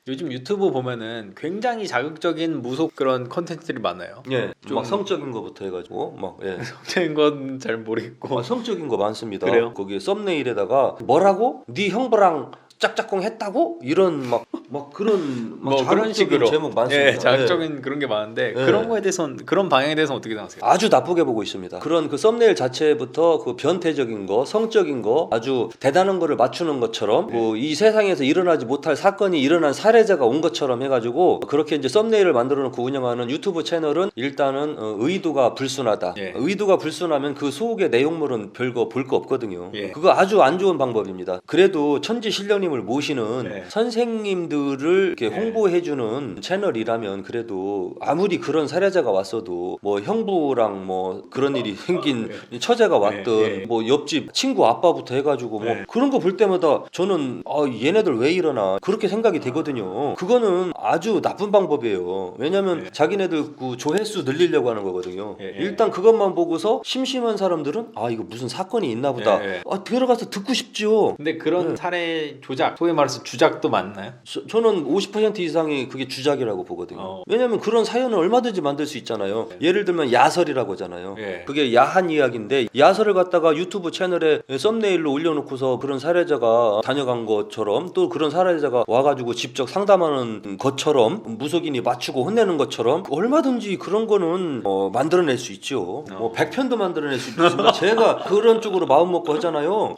요즘 유튜브 보면은 굉장히 자극적인 무속 그런 컨텐츠들이 많아요. 예, 좀- 막 성적인 거부터 해가지고 막 예. 성적인 건 잘 모르겠고. 성적인 거 많습니다. 그래요? 거기 썸네일에다가 뭐라고? 네 형부랑 짝짝꿍 했다고? 이런 막 그런 막 뭐 그런 자극적인 식으로 제목 많습니다. 예, 자극적인 그런 게 많은데 예. 그런 거에 대해서는 그런 방향에 대해서는 어떻게 생각하세요? 아주 나쁘게 보고 있습니다. 그런 그 썸네일 자체부터 그 변태적인 거, 성적인 거, 아주 대단한 거를 맞추는 것처럼 뭐 이 세상에서 일어나지 못할 사건이 일어난 사례자가 온 것처럼 해가지고 그렇게 이제 썸네일을 만들어 놓고 운영하는 유튜브 채널은 일단은 의도가 불순하다. 예. 의도가 불순하면 그 속의 내용물은 별거 볼 거 없거든요. 예. 그거 아주 안 좋은 방법입니다. 그래도 천지 신령님을 모시는 예. 선생님들을 이렇게 예. 홍보해주는 채널이라면 그래도 아무리 그런 사례자가 왔어도 뭐 형부랑 뭐 그런 일이 생긴 처제가 왔든 예. 뭐 옆집 친구 아빠부터 해가지고 뭐 예. 그런 거 볼 때마다 저는 얘네들 왜 이러나 그렇게 생각이 되거든요. 그거는 아주 나쁜 방법이에요. 왜냐면 예. 자기네들 그 조회수 늘리려고 하는 거거든요. 예. 일단 그것만 보고서 심심한 사람들은 이거 무슨 사건이 있나 보다. 예. 들어가서 듣고 싶지요. 근데 그런 네. 사례 조작, 소위 말해서 주작도 많나요? 저는 50% 이상이 그게 주작이라고 보거든요. 왜냐면 그런 사연을 얼마든지 만들 수 있잖아요. 예를 들면 야설이라고 하잖아요. 예. 그게 야한 이야기인데 야설을 갖다가 유튜브 채널에 썸네일로 올려놓고서 그런 사례자가 다녀간 것처럼 또 그런 사례자가 와가지고 직접 상담하는 것처럼 무속인이 맞추고 혼내는 것처럼 얼마든지 그런 거는 만들어낼 수 있죠. 뭐 100편도 만들어낼 수 있지만 제가 그런 쪽으로 마음 먹고 하잖아요.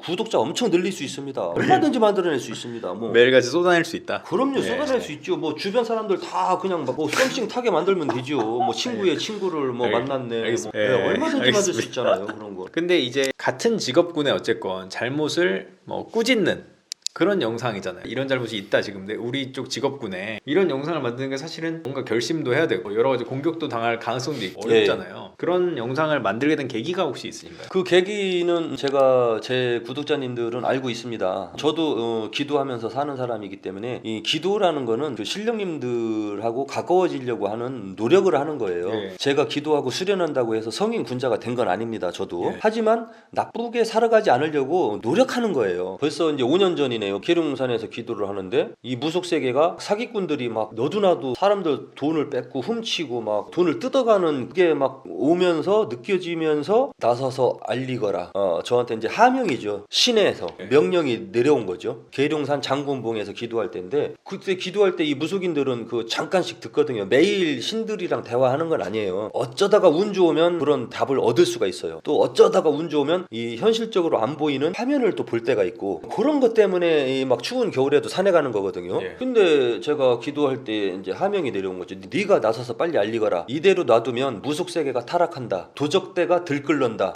구독자 엄청 늘릴 수 있습니다. 얼마든지 만들어낼 수 있습니다. 뭐 매일같이 쏟아낼 수 있다. 그럼요. 예. 쏟아낼 수 있죠. 뭐 주변 사람들 다 그냥 뭐 썸씽 타게 만들면 되죠. 뭐 친구의 친구를 뭐 만났네. 알겠습니다. 뭐, 예, 얼마든지 만들 수 알겠습니다. 있잖아요. 그런 거. 근데 이제 같은 직업군에 어쨌건 잘못을 뭐 꾸짖는 그런 영상이잖아요. 이런 잘못이 있다 지금. 근데 우리 쪽 직업군에 이런 영상을 만드는 게 사실은 뭔가 결심도 해야 되고 여러 가지 공격도 당할 가능성도 있고 어렵잖아요. 그런 영상을 만들게 된 계기가 혹시 있으신가요? 그 계기는 제가 제 구독자님들은 알고 있습니다. 저도 기도하면서 사는 사람이기 때문에 이 기도라는 거는 그 신령님들하고 가까워지려고 하는 노력을 하는 거예요. 예. 제가 기도하고 수련한다고 해서 성인 군자가 된 건 아닙니다. 저도. 예. 하지만 나쁘게 살아가지 않으려고 노력하는 거예요. 벌써 이제 5년 전이네요. 계룡산에서 기도를 하는데 이 무속 세계가 사기꾼들이 막 너도나도 사람들 돈을 뺏고 훔치고 막 돈을 뜯어가는 게 막 오면서 느껴지면서 나서서 알리거라. 저한테 이제 하명이죠. 신에서 명령이 내려온 거죠. 계룡산 장군봉에서 기도할 때인데 그때 기도할 때 이 무속인들은 그 잠깐씩 듣거든요. 매일 신들이랑 대화하는 건 아니에요. 어쩌다가 운 좋으면 그런 답을 얻을 수가 있어요. 또 어쩌다가 운 좋으면 이 현실적으로 안 보이는 화면을 또 볼 때가 있고 그런 것 때문에 이 막 추운 겨울에도 산에 가는 거거든요. 예. 근데 제가 기도할 때 이제 하명이 내려온 거죠. 네가 나서서 빨리 알리거라. 이대로 놔두면 무속 세계가 타락한다. 도적대가 들끓는다.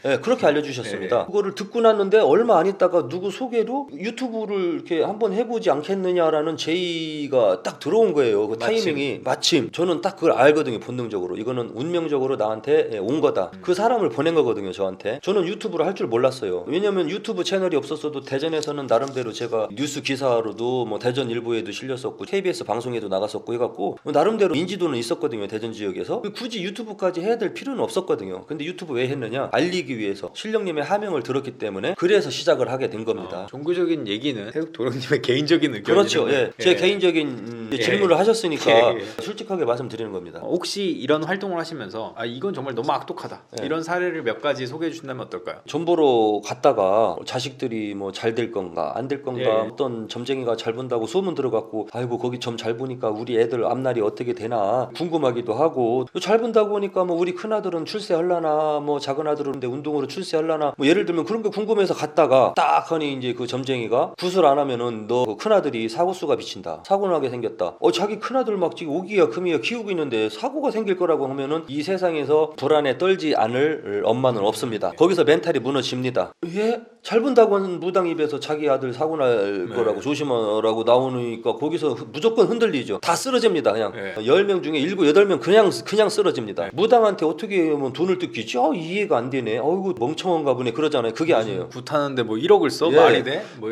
예, 그렇게 알려주셨습니다. 그거를 듣고 났는데 얼마 안 있다가 누구 소개로 유튜브를 이렇게 한번 해보지 않겠느냐라는 제의가 딱 들어온 거예요. 그 타이밍이 마침 저는 딱 그걸 알거든요. 본능적으로 이거는 운명적으로 나한테 온 거다. 그 사람을 보낸 거거든요. 저한테. 저는 유튜브를 할 줄 몰랐어요. 왜냐면 유튜브 채널이 없었어도 대전에서는 나름대로 제가 뉴스 기사로도 뭐 대전 일보에도 실렸었고 KBS 방송에도 나갔었고 해갖고 나름대로 인지도는 있었거든요. 대전 지역에서. 굳이 유튜브까지 해야 될 필요는 없었거든요. 근데 유튜브 왜 했느냐? 알리기 위해서 신령님의 하명을 들었기 때문에 그래서 시작을 하게 된 겁니다. 종교적인 얘기는 태국 도령님의 개인적인 의견. 그렇죠. 예. 제 개인적인 질문을 하셨으니까 솔직하게 말씀드리는 겁니다. 혹시 이런 활동을 하시면서 이건 정말 너무 악독하다. 이런 사례를 몇 가지 소개해 주신다면 어떨까요? 전보로 갔다가 자식들이 뭐 잘 될 건가 안 될 건가 어떤 점쟁이가 잘 본다고 소문 들어갔고 아이고 거기 점 잘 보니까 우리 애들 앞날이 어떻게 되나 궁금하기도 하고 잘 본다고 하니까 뭐 우리 큰아들은 출세하려나 뭐 작은아들은 운동으로 출세하려나 뭐 예를 들면 그런 게 궁금해서 갔다가 딱 하니 이제 그 점쟁이가 구슬 안 하면은 너 그 큰아들이 사고수가 비친다. 사고 나게 생겼다. 자기 큰아들 막 지금 오기야 금이야 키우고 있는데 사고가 생길 거라고 하면은 이 세상에서 불안에 떨지 않을 엄마는 없습니다. 거기서 멘탈이 무너집니다. 예? 잘 본다고 하는 무당 입에서 자기 아들 사고 날 거라고 조심하라고 나오니까 거기서 무조건 흔들리죠. 다 쓰러집니다. 그냥 10명 중에 7, 8명 그냥 쓰러집니다. 무당한테 어떻게 하면 돈을 뜯기지? 이해가 안 되네. 어이구 멍청한가 보네. 그러잖아요. 그게 아니에요. 굿하는데 뭐 1억을 써? 말이 돼? 뭐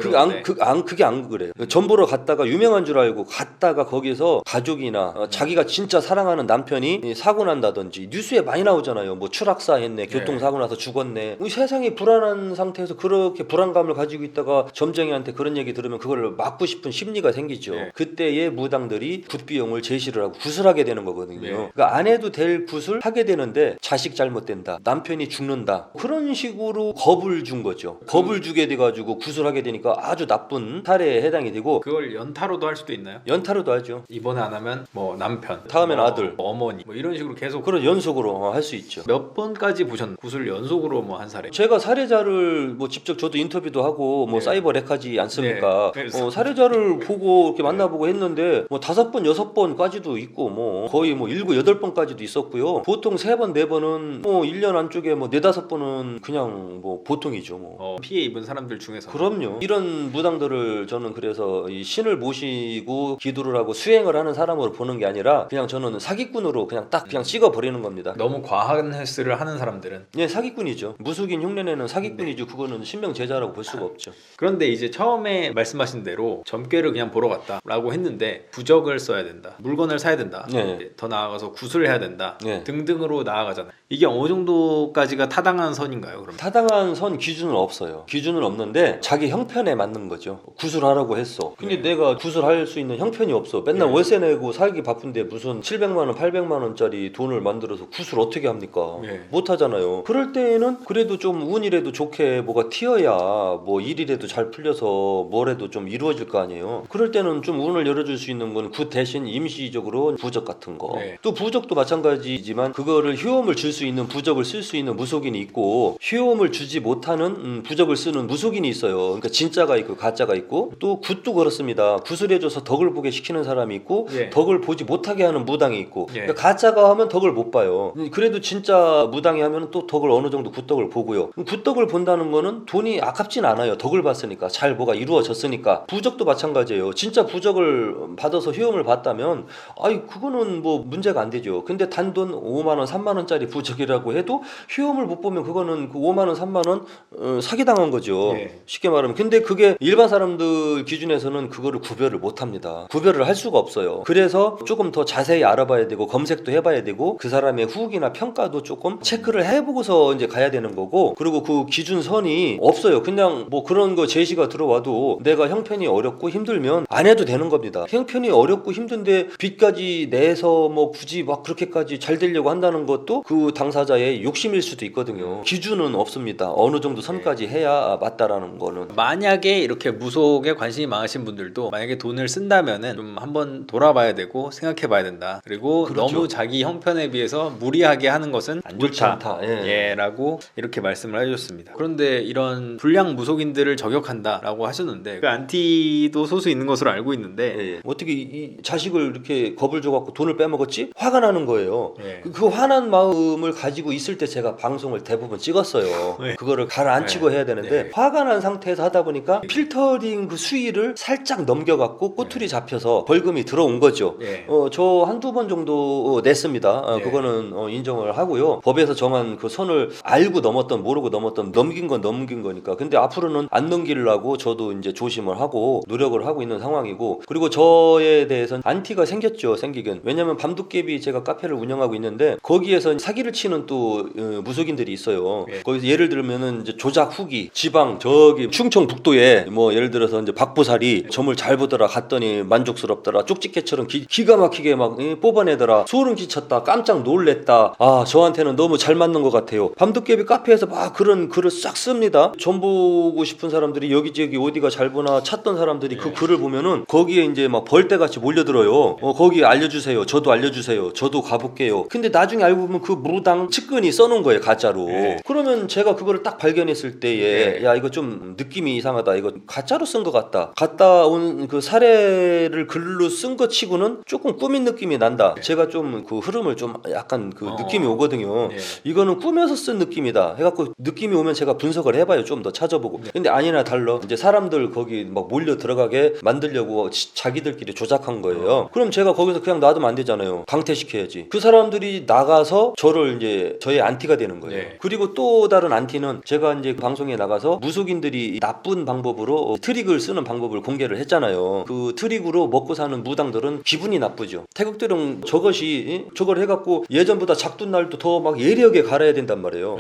그게 안 그래요. 전보러 갔다가 유명한 줄 알고 갔다가 거기서 가족이나 자기가 진짜 사랑하는 남편이 사고 난다든지 뉴스에 많이 나오잖아요. 뭐 추락사 했네. 교통사고 나서 죽었네. 세상이 불안한 상태에서 그런 그렇게 불안감을 가지고 있다가 점쟁이한테 그런 얘기 들으면 그걸 막고 싶은 심리가 생기죠. 네. 그때의 무당들이 굿비용을 제시를 하고 굿을 하게 되는 거거든요. 네. 그러니까 안 해도 될 굿을 하게 되는데 자식 잘못된다, 남편이 죽는다, 그런 식으로 겁을 준 거죠. 겁을 주게 돼가지고 굿을 하게 되니까 아주 나쁜 사례에 해당이 되고, 그걸 연타로도 할 수도 있나요? 연타로도 하죠. 이번에 안 하면 뭐 남편, 다음엔 아들, 어머니 뭐 이런 식으로 계속 그런 연속으로 할 수 있죠. 몇 번까지 보셨나요? 굿을 연속으로 뭐 한 사례? 제가 사례자를 뭐 직접 저도 인터뷰도 하고 뭐 네. 사이버 렉하지 않습니까? 네. 사례자를 보고 이렇게 만나보고 했는데 뭐 5번, 6번까지도 있고 뭐 거의 뭐 7, 8번까지도 있었고요. 보통 3번, 4번은 뭐 1년 안쪽에 뭐 4, 5번은 그냥 뭐 보통이죠. 뭐. 피해 입은 사람들 중에서 그럼요. 이런 무당들을 저는 그래서 이 신을 모시고 기도를 하고 수행을 하는 사람으로 보는 게 아니라 그냥 저는 사기꾼으로 그냥 딱 그냥 찍어 버리는 겁니다. 너무 과한 헬스를 하는 사람들은. 예, 사기꾼이죠. 무속인 흉내내는 사기꾼이죠. 그거는 신명제자라고 볼 수가 없죠. 그런데 이제 처음에 말씀하신 대로 점괘를 그냥 보러 갔다라고 했는데 부적을 써야 된다, 물건을 사야 된다, 네. 이제 더 나아가서 굿을 해야 된다 네. 등등으로 나아가잖아요. 이게 어느 정도까지가 타당한 선인가요? 그럼? 타당한 선 기준은 없어요. 기준은 없는데 자기 형편에 맞는 거죠. 구술하라고 했어. 근데 네. 내가 구술할 수 있는 형편이 없어. 맨날 네. 월세 내고 살기 바쁜데 무슨 700만 원, 800만 원짜리 돈을 만들어서 구술 어떻게 합니까? 네. 못 하잖아요. 그럴 때에는 그래도 좀 운이라도 좋게 뭐가 튀어야 뭐 일이라도 잘 풀려서 뭐라도 좀 이루어질 거 아니에요. 그럴 때는 좀 운을 열어줄 수 있는 건 그 대신 임시적으로 부적 같은 거. 네. 또 부적도 마찬가지지만 그거를 효험을 줄 수 있는 부적을 쓸 수 있는 무속인이 있고 효험을 주지 못하는 부적을 쓰는 무속인이 있어요. 그러니까 진짜가 있고 가짜가 있고 또 굿도 그렇습니다. 굿을 해줘서 덕을 보게 시키는 사람이 있고 예. 덕을 보지 못하게 하는 무당이 있고 예. 그러니까 가짜가 하면 덕을 못 봐요. 그래도 진짜 무당이 하면 또 덕을 어느 정도 굿덕을 보고요. 굿덕을 본다는 거는 돈이 아깝진 않아요. 덕을 봤으니까 잘 뭐가 이루어졌으니까. 부적도 마찬가지예요. 진짜 부적을 받아서 효험을 봤다면 아이 그거는 뭐 문제가 안 되죠. 근데 단돈 5만 원, 3만 원짜리 부적이라고 해도 효험을 못 보면 그거는 그 5만 원, 3만 원 사기당한 거죠. 예. 쉽게 말하면. 근데 그게 일반 사람들 기준에서는 그거를 구별을 못 합니다. 구별을 할 수가 없어요. 그래서 조금 더 자세히 알아봐야 되고 검색도 해봐야 되고 그 사람의 후기나 평가도 조금 체크를 해보고서 이제 가야 되는 거고, 그리고 그 기준선이 없어요. 그냥 뭐 그런 거 제시가 들어와도 내가 형편이 어렵고 힘들면 안 해도 되는 겁니다. 형편이 어렵고 힘든데 빚까지 내서 뭐 굳이 막 그렇게까지 잘 되려고 한다는 것도 그 당사자의 욕심일 수도 있거든요. 기준은 없습니다. 어느 정도 선까지 해야 맞다라는 거는. 만약에 이렇게 무속에 관심이 많으신 분들도 만약에 돈을 쓴다면은 좀 한번 돌아봐야 되고 생각해봐야 된다. 그리고 그렇죠. 너무 자기 형편에 비해서 무리하게 하는 것은 안 옳지 좋다. 않다. 예. 라고 이렇게 말씀을 해주셨습니다. 그런데 이런 불량 무속인들을 저격한다라고 하셨는데 그 안티도 소수 있는 것으로 알고 있는데 예. 어떻게 이 자식을 이렇게 겁을 줘갖고 돈을 빼먹었지? 화가 나는 거예요. 예. 그 화난 마음을 가지고 있을 때 제가 방송을 대부분 찍었어요. 네. 그거를 가라앉히고 네. 해야 되는데 네. 화가 난 상태에서 하다 보니까 필터링 그 수위를 살짝 넘겨갖고 꼬투리 잡혀서 벌금이 들어온 거죠. 예. 저 한두 번 정도 냈습니다. 네. 그거는 인정을 하고요. 법에서 정한 그 선을 알고 넘었던 모르고 넘었던 넘긴 건 넘긴 거니까. 근데 앞으로는 안 넘기려고 저도 이제 조심을 하고 노력을 하고 있는 상황이고, 그리고 저에 대해서는 안티가 생겼죠. 생기긴. 왜냐면 밤도깨비 제가 카페를 운영하고 있는데 거기에서 사기를 치는 또 무속인들이 있어요. 예. 거기서 예를 들면은 이제 조작 후기 지방 저기 충청북도에 뭐 예를 들어서 이제 박보살이 점을 잘 보더라 갔더니 만족스럽더라 쪽집게처럼 기가 막히게 막 뽑아내더라 소름 끼쳤다 깜짝 놀랬다 아 저한테는 너무 잘 맞는 것 같아요. 밤도깨비 카페에서 막 그런 글을 싹 씁니다. 점 보고 싶은 사람들이 여기저기 어디가 잘 보나 찾던 사람들이 그 글을 보면은 거기에 이제 막 벌떼같이 몰려들어요. 거기 알려주세요. 저도 알려주세요. 저도 가볼게요. 근데 나중에 알고 보면 그 무당 측근이 써놓은 거예요. 가짜로. 네. 그러면 제가 그거를 딱 발견했을 때에 네. 야 이거 좀 느낌이 이상하다. 이거 가짜로 쓴 것 같다. 갔다 온 그 사례를 글로 쓴 것 치고는 조금 꾸민 느낌이 난다. 제가 좀 그 흐름을 좀 약간 그 느낌이 오거든요. 네. 이거는 꾸며서 쓴 느낌이다 해갖고 느낌이 오면 제가 분석을 해봐요. 좀 더 찾아보고. 근데 아니나 달라 이제 사람들 거기 막 몰려 들어가게 만들려고 자기들끼리 조작한 거예요. 그럼 제가 거기서 그냥 놔두면 안 되잖아요. 강퇴시켜야지. 그 사람들이 나가서 저를 이제 저의 안티가 되는 거예요. 네. 그리고 또 다른 안티는 제가 이제 방송에 나가서 무속인들이 나쁜 방법으로 트릭을 쓰는 방법을 공개를 했잖아요. 그 트릭으로 먹고 사는 무당들은 기분이 나쁘죠. 태극대령 저걸 해갖고 예전보다 작둔 날도 더 막 예리하게 갈아야 된단 말이에요.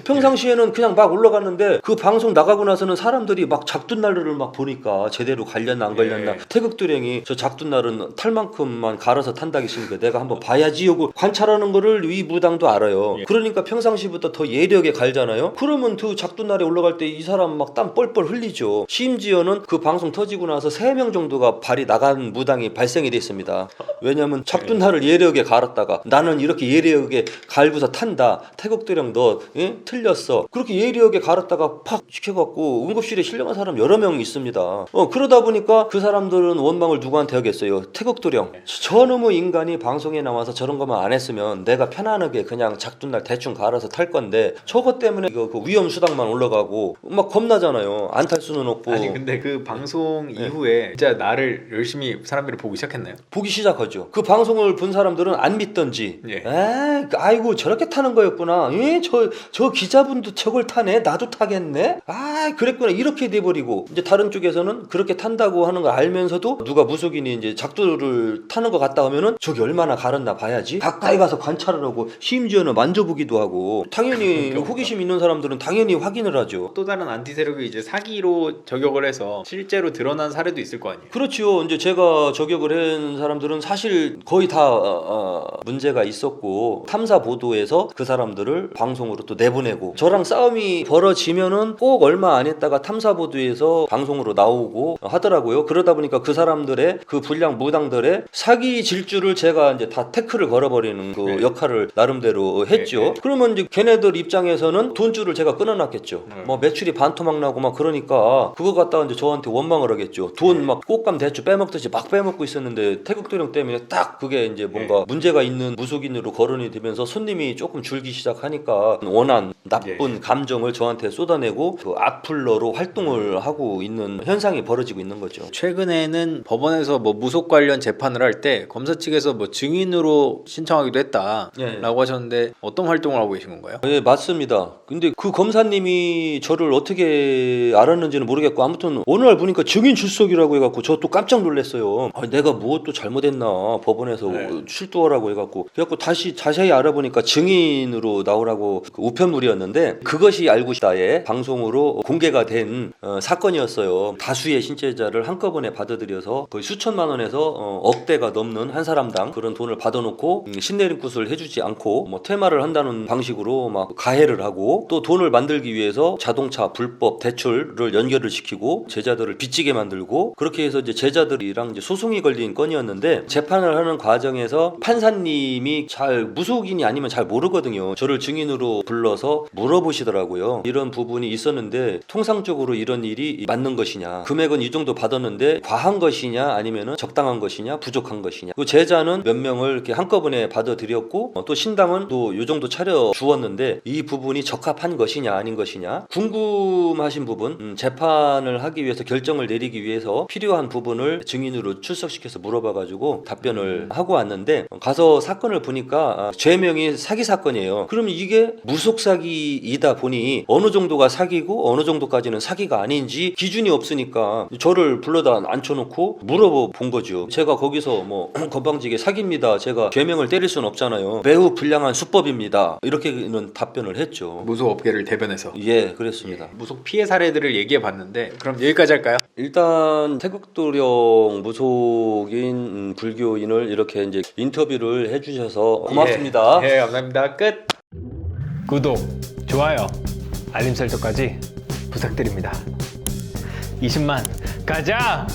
평상시에는 그냥 막 올라갔는데 그 방송 나가고 나서는 사람들이 막 작둔날을 막 보니까 제대로 갈렸나 안 갈렸나. 예. 태극도령이 저 작둔날은 탈만큼만 갈아서 탄다겠으니까 내가 한번 봐야지 하고 관찰하는 거를 이 무당도 알아요. 예. 그러니까 평상시부터 더 예리하게 갈잖아요. 그러면 그 작둔날에 올라갈 때 이 사람 막 땀 뻘뻘 흘리죠. 심지어는 그 방송 터지고 나서 3명 정도가 발이 나간 무당이 발생이 됐습니다. 왜냐면 작둔날을 예리하게 갈았다가 나는 이렇게 예리하게 갈고서 탄다. 태극도령 너 틀렸어. 그렇게 예리하게 갈았다가 팍 시켜갖고 응급실에 실려간 사람 여러 명 있습니다. 그러다 보니까 그 사람들은 원망을 누구한테 하겠어요? 태극도령. 저놈의 인간이 방송에 나와서 저런 것만 안 했으면 내가 편안하게 그냥 작둔날 대충 갈아서 탈 건데 저것 때문에 이거 그 위험 수당만 올라가고 막 겁나잖아요. 안 탈 수는 없고. 아니 근데 그 방송 이후에 진짜 나를 열심히 사람들이 보기 시작했나요? 보기 시작하죠. 그 방송을 본 사람들은 안 믿던지, 예. 아이고 저렇게 타는 거였구나. 저 기자분도 저걸 타네. 나도 타겠네. 그랬구나. 이렇게 돼버리고 이제 다른 쪽에서는 그렇게 탄다고 하는 걸 알면서도 누가 무속인이 이제 작두를 타는 것 같다 하면은 저기 얼마나 갈았나 봐야지. 가까이 가서 관찰을 하고 심지어는 만져보기도 하고. 당연히 호기심 있는 사람들은 당연히 확인을 하죠. 또 다른 안티 세력이 이제 사기로 저격을 해서 실제로 드러난 사례도 있을 거 아니에요. 그렇죠. 이제 제가 저격을 한 사람들은 사실 거의 다 문제가 있었고 탐사 보도에서 그 사람들을 방송으로 또 내보내고 저랑 싸움이 벌어지면은 꼭 얼마 안 했다가 탐사 보도에서 방송으로 나오고 하더라고요. 그러다 보니까 그 사람들의 그 불량 무당들의 사기 질주를 제가 이제 다 태클을 걸어버리는 그 네. 역할을 나름대로 했죠. 네. 그러면 이제 걔네들 입장에서는 돈줄을 제가 끊어놨겠죠. 뭐 매출이 반토막 나고 막 그러니까 그거 갖다가 이제 저한테 원망을 하겠죠. 돈 막 꽃감 대추 빼먹듯이 막 빼먹고 있었는데 태극도령 때문에 딱 그게 이제 뭔가 문제가 있는 무속인으로 거론이 되면서 손님이 조금 줄기 시작하니까 원한 나쁜 감정을 저한테 쏟아내고 그 악플러로 활동을 하고 있는 현상이 벌어지고 있는 거죠. 최근에는 법원에서 뭐 무속 관련 재판을 할 때 검사 측에서 뭐 증인으로 신청하기도 했다라고 하셨는데 어떤 활동을 하고 계신 건가요? 네, 맞습니다. 근데 그 검사님이 저를 어떻게 알았는지는 모르겠고 아무튼 어느 날 보니까 증인 출석이라고 해갖고 저 또 깜짝 놀랐어요. 내가 무엇도 잘못했나 법원에서 출두하라고 해갖고 그래갖고 다시 자세히 알아보니까 증인으로 나오라고 그 우편물이었는데 그것이 알고 싶다에 방송으로 공개가 된 사건이었어요. 다수의 신체자를 한꺼번에 받아들여서 거의 수천만 원에서 억대가 넘는 한 사람당 그런 돈을 받아놓고 신내림굿을 해주지 않고 뭐 퇴마를 한다는 방식으로 막 가해를 하고 또 돈을 만들기 위해서 자동차 불법 대출을 연결을 시키고 제자들을 빚지게 만들고 그렇게 해서 이제 제자들이랑 이제 소송이 걸린 건이었는데 재판을 하는 과정에서 판사님이 잘 무속인이 아니면 잘 모르거든요. 저를 증인으로 불러서 물어보시더라고요. 이런 부분이 있었는데 통상적으로 이런 일이 맞는 것이냐, 금액은 이 정도 받았는데 과한 것이냐 아니면은 적당한 것이냐 부족한 것이냐. 그 제자는 몇 명을 이렇게 한꺼번에 받아들였고 또 신당은 또 이 정도 차려 주었는데 이 부분이 적합한 것이냐 아닌 것이냐 궁금하신 부분 재판을 하기 위해서 결정을 내리기 위해서 필요한 부분을 증인으로 출석시켜서 물어봐가지고 답변을 하고 왔는데 가서 사건을 보니까 죄명이 사기 사건이에요. 그러면 이게 무속 사기이다 보니 어느 정도가 사기고 어느 정도까지는 사기가 아닌지 기준이 없으니까 저를 불러다 앉혀놓고 물어본 거죠. 제가 거기서 뭐 건방지게 사기입니다. 제가 죄명을 때릴 수는 없잖아요. 매우 불량한 수법입니다. 이렇게는 답변을 했죠. 무속 업계를 대변해서. 예, 그랬습니다. 무속 피해 사례들을 얘기해 봤는데 그럼 여기까지 할까요? 일단 태극도령 무속인 불교인을 이렇게 이제 인터뷰를 해주셔서 고맙습니다. 예, 감사합니다. 끝. 구독, 좋아요, 알림 설정까지 부탁드립니다. 20만 가자!